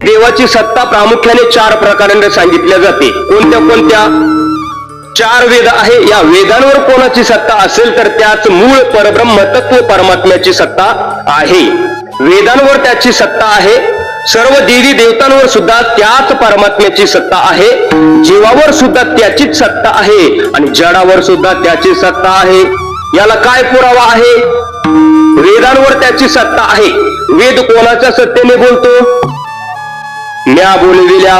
देवाची सत्ता प्रामुख्याने 4 प्रकारांनी सांगितल्या जाते. कोणत्या कोणत्या? 4 वेद आहे. या वेदांवर कोणाची सत्ता असेल तर त्याच मूळ परब्रह्म तत्व परमात्म्याची सत्ता आहे. वेदांवर त्याची सत्ता आहे. सर्व देवी देवतांवर सुद्धा त्याच परमात्म्याची सत्ता आहे. जीवावर सुद्धा त्याचीच सत्ता आहे आणि जडावर सुद्धा त्याची सत्ता आहे. याला काय पुरावा आहे? वेदांवर त्याची सत्ता आहे. वेद कोणाच्या सत्तेने बोलतो? म्या बोलविल्या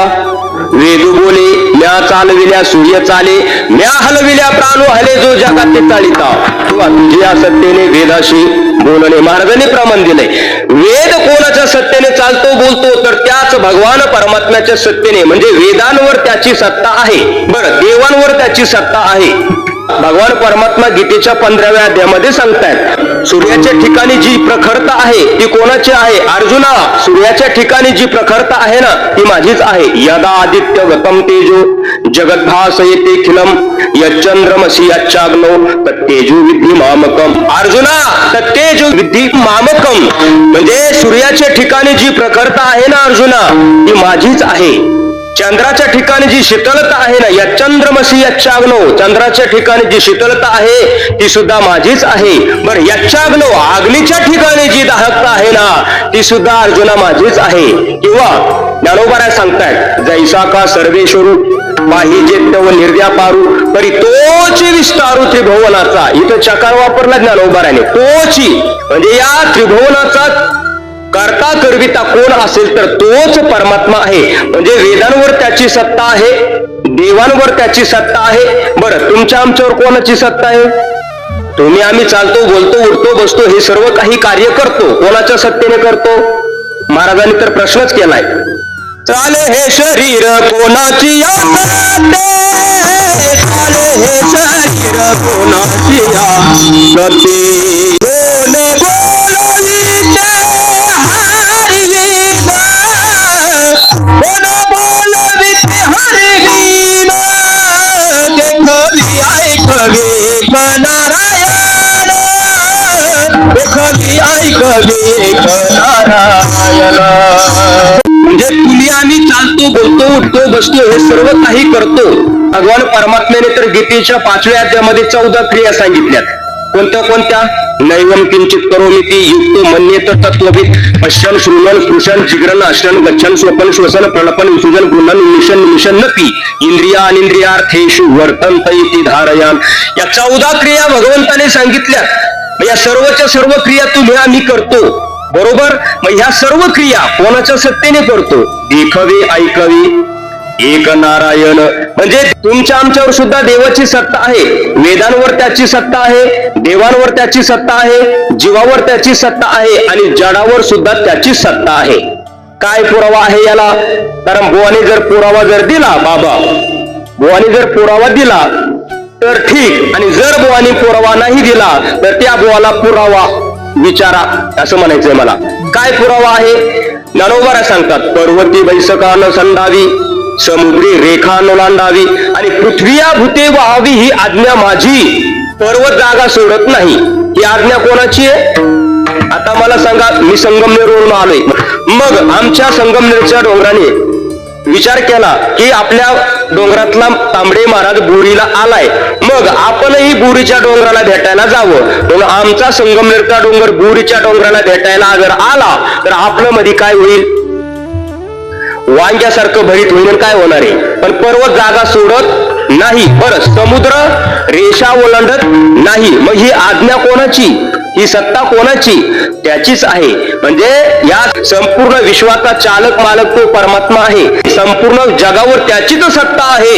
वेदू बोले, म्या चालविल्या सूर्य चाले, म्या हलविल्या प्राणू हले जो जगात ते चालिता. किंवा तुझ्या सत्तेने वेदाशी बोलणे. महाराजांनी प्रमाण दिलंय. वेद कोणाच्या सत्तेने चालतो बोलतो तर त्याच भगवान परमात्म्याच्या सत्तेने, म्हणजे वेदांवर त्याची सत्ता आहे. बरं, देवांवर त्याची सत्ता आहे. भगवान परमात्मा गीतेच्या 15व्या अध्यायामध्ये सांगतायत, सूर्याच्या ठिकाणी जी प्रखरता आहे ती कोणाची आहे? अर्जुना, सूर्याच्या ठिकाणी जी प्रखरता आहे ना ती माझीच आहे. यदा आदित्य गतम तेजो जगद्भासयते खिलम यच्चंद्रमसि यच्चाग्नो तत्तेजो विद्धि मामकम. अर्जुना, तत्तेजो विद्धि मामकम म्हणजे सूर्याच्या ठिकाणी जी प्रखरता आहे ना अर्जुना ती माझीच आहे. चंद्राच्या ठिकाणी जी शीतलता आहे ना, या चंद्रमसी यच्चाग्नो, चंद्राच्या ठिकाणी जी शीतलता आहे ती सुद्धा माझीच आहे. बरं, यच्चाग्नो, अग्नीच्या ठिकाणी जी दाहकता आहे ना ती सुद्धा अर्जुना माझीच आहे. किंवा ज्ञानोबा सांगतायत, जैसा का सर्वेश्वरू पाहिजे तव निर्व्यापारू तरी तोची विस्तारू त्रिभुवनाचा. इथं चकार वापरला ज्ञानोबाराने. तोची म्हणजे या त्रिभुवनाचा करता करविता कोण असेल तर तोच परमात्मा आहे. म्हणजे वेदांवर त्याची सत्ता आहे, देवांवर त्याची सत्ता आहे. बरं, तुमच्या आमच्यावर कोणाची सत्ता आहे? तुम्ही आम्ही चालतो बोलतो उठतो बसतो हे सर्व काही कार्य करतो, कोणाच्या सत्तेने करतो? महाराजांनी तर प्रश्नच केलाय, चाले हे शरीर कोणाची या चाले हे शरीर कोणाची या म्हणजे तुम्ही आम्ही चालतो बोलतो उठतो बसतो हे सर्व काही करतो. भगवान परमात्म्याने तर गीतेच्या 5व्या अध्यायामध्ये 14 क्रिया सांगितल्यात. कोणत्या कोणत्या? नैवम किंचित करोमीति युक्तो मन्येत तत्त्वविद पश्यन शृण्वन् स्पृशन जिग्रन अश्रन गच्छन स्वपन श्वसन प्रलपन विसर्जन गुणन निमिषन निमिषन नपी इंद्रिया अनिंद्रियार्थेषु वर्तन्त इति धारयान. या 14 क्रिया भगवंताने सांगितल्या. या सर्वच्या सर्व क्रिया तुम्ही आम्ही करतो, बरोबर. मग ह्या सर्व क्रिया कोणाच्या सत्तेने करतो? देखवे ऐकवे एक नारायण. म्हणजे तुमच्या आमच्यावर सुद्धा देवाची सत्ता आहे. वेदांवर त्याची सत्ता आहे, देवांवर त्याची सत्ता आहे, जीवावर त्याची सत्ता आहे आणि जडावर सुद्धा त्याची सत्ता आहे. काय पुरावा आहे याला? कारण बुवाने जर पुरावा जर दिला, बाबा बुवाने जर पुरावा दिला तर ठीक, आणि जर बुवाने पुरावा नाही दिला तर त्या बुवाला पुरावा विचारा असं म्हणायचंय मला. काय पुरावा आहे? ज्ञानोबा सांगतात, पर्वती बैसकान संडावी समुद्री रेखा ओलांडावी आणि पृथ्वीया भूते व्हावी ही आज्ञा माझी. पर्वत जागा सोडत नाही. ही आज्ञा कोणाची आहे? आता मला सांगा, मी संगमनेरवरून आलोय. मग आमच्या संगमनेरच्या डोंगराने विचार केला की आपल्या डोंगरातला तांबडे महाराज बोरीला आलाय, मग आपणही बोरीच्या डोंगराला भेटायला जावं. म्हणून आमचा संगमनेरचा डोंगर बोरीच्या डोंगराला भेटायला जर आला तर आपलं मध्ये काय होईल? वांग्यासारखं भरीत होईल. काय होणार आहे? पण पर्वत जागा सोडत नाही. बरं, समुद्र रेषा ओलांडत नाही. मग ही आज्ञा कोणाची? ही सत्ता कोणाची? त्याचीच आहे. म्हणजे या संपूर्ण विश्वाचा चालक मालक तो परमात्मा आहे. संपूर्ण जगावर त्याचीच सत्ता आहे.